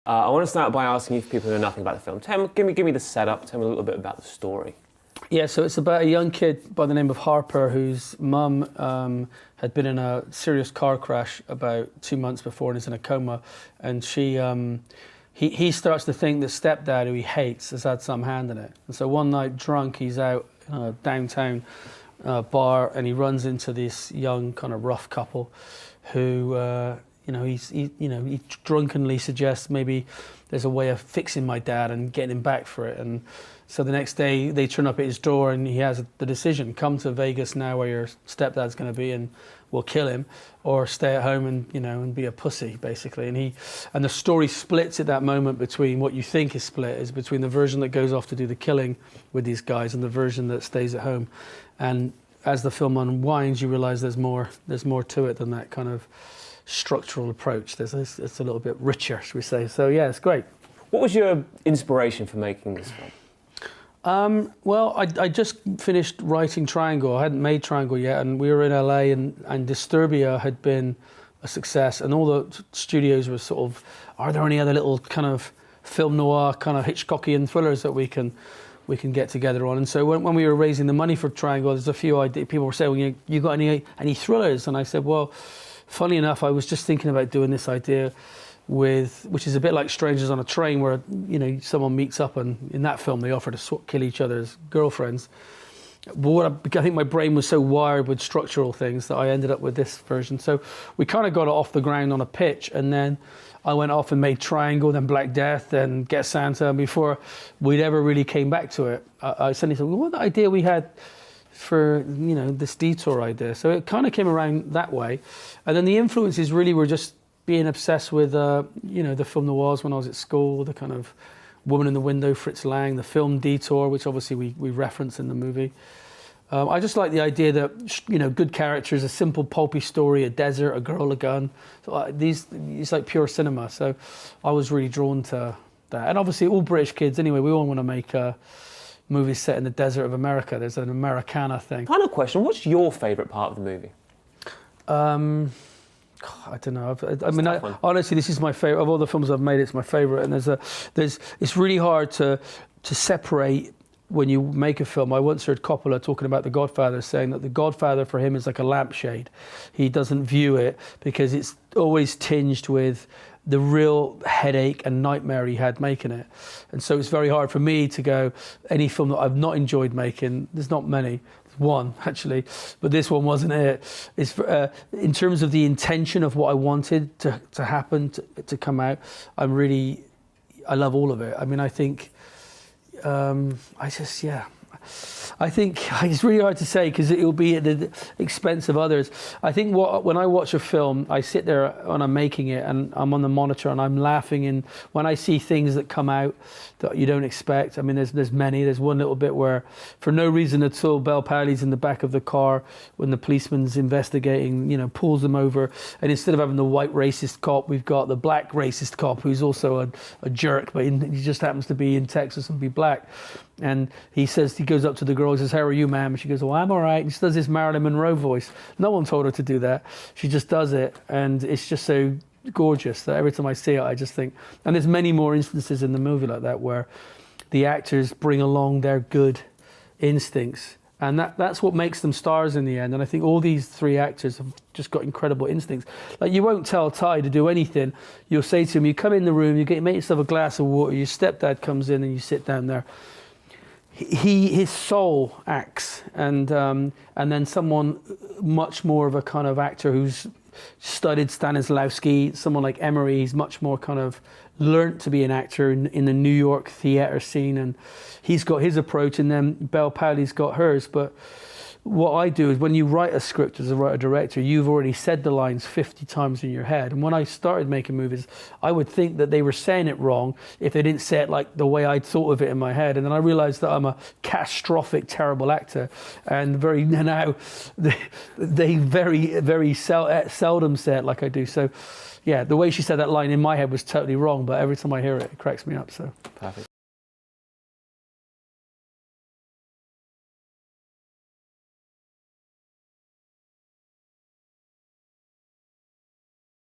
I want to start by asking you, for people who know nothing about the film, give me the setup, tell me a little bit about the story. Yeah, so it's about a young kid by the name of Harper whose mum had been in a serious car crash about 2 months before and is in a coma. And he starts to think that stepdad, who he hates, has had some hand in it. And so one night, drunk, he's out in a downtown bar and he runs into this young, kind of rough couple who, he drunkenly suggests maybe there's a way of fixing my dad and getting him back for it. And so the next day they turn up at his door and he has the decision: come to Vegas now where your stepdad's going to be and we'll kill him, or stay at home and be a pussy, basically. And the story splits at that moment between what you think is split is between the version that goes off to do the killing with these guys and the version that stays at home. And as the film unwinds, you realize there's more to it than that kind of structural approach. It's a little bit richer, should we say. So yeah, it's great. What was your inspiration for making this film? Well, I just finished writing Triangle. I hadn't made Triangle yet, and we were in LA, and Disturbia had been a success, and all the studios were sort of, are there any other little kind of film noir, kind of Hitchcockian thrillers that we can get together on? And so when we were raising the money for Triangle, there's a few ideas. People were saying, well, you got any thrillers? And I said, well, funny enough, I was just thinking about doing this idea which is a bit like Strangers on a Train, where someone meets up and in that film they offer to kill each other's girlfriends. But I think my brain was so wired with structural things that I ended up with this version. So we kind of got it off the ground on a pitch, and then I went off and made Triangle, then Black Death, then Get Santa, and before we'd ever really came back to it, I suddenly thought, well, what the idea we had for this Detour idea. So it kind of came around that way, and then the influences really were just being obsessed with the film noirs when I was at school, the kind of Woman in the Window, Fritz Lang, the film Detour, which obviously we reference in the movie. I just like the idea that good characters, a simple pulpy story, a desert, a girl, a gun. So it's like pure cinema. So I was really drawn to that, and obviously all British kids anyway. We all want to make movies set in the desert of America. There's an Americana thing. Final question: what's your favourite part of the movie? I don't know. Honestly, this is my favourite of all the films I've made. It's my favourite, and it's really hard to separate when you make a film. I once heard Coppola talking about The Godfather, saying that The Godfather for him is like a lampshade. He doesn't view it because it's always tinged with the real headache and nightmare he had making it. And so it's very hard for me to go, any film that I've not enjoyed making, there's not many. One actually, but this one wasn't it. It's in terms of the intention of what I wanted to happen, to come out. I love all of it. I mean, I think I think it's really hard to say because it'll be at the expense of others. I think when I watch a film, I sit there when I'm making it and I'm on the monitor and I'm laughing, and when I see things that come out that you don't expect, I mean, there's many. There's one little bit where, for no reason at all, Bel Powley's in the back of the car when the policeman's investigating, pulls them over, and instead of having the white racist cop, we've got the black racist cop who's also a jerk, but he just happens to be in Texas and be black. And he goes up to the girl, he says, "How are you, ma'am?" And she goes, "Oh, I'm all right." And she does this Marilyn Monroe voice. No one told her to do that. She just does it. And it's just so gorgeous that every time I see it, I just think, and there's many more instances in the movie like that where the actors bring along their good instincts. And that's what makes them stars in the end. And I think all these three actors have just got incredible instincts. Like, you won't tell Ty to do anything. You'll say to him, you come in the room, make yourself a glass of water, your stepdad comes in and you sit down there. His soul acts, and then someone much more of a kind of actor who's studied Stanislavski, someone like Emery, he's much more kind of learnt to be an actor in the New York theatre scene, and he's got his approach, and then Bel Powley's got hers. But what I do is, when you write a script as a writer-director, you've already said the lines 50 times in your head. And when I started making movies, I would think that they were saying it wrong if they didn't say it like the way I'd thought of it in my head. And then I realized that I'm a catastrophic, terrible actor. And now they very, very seldom say it like I do. So yeah, the way she said that line in my head was totally wrong, but every time I hear it, it cracks me up. So perfect.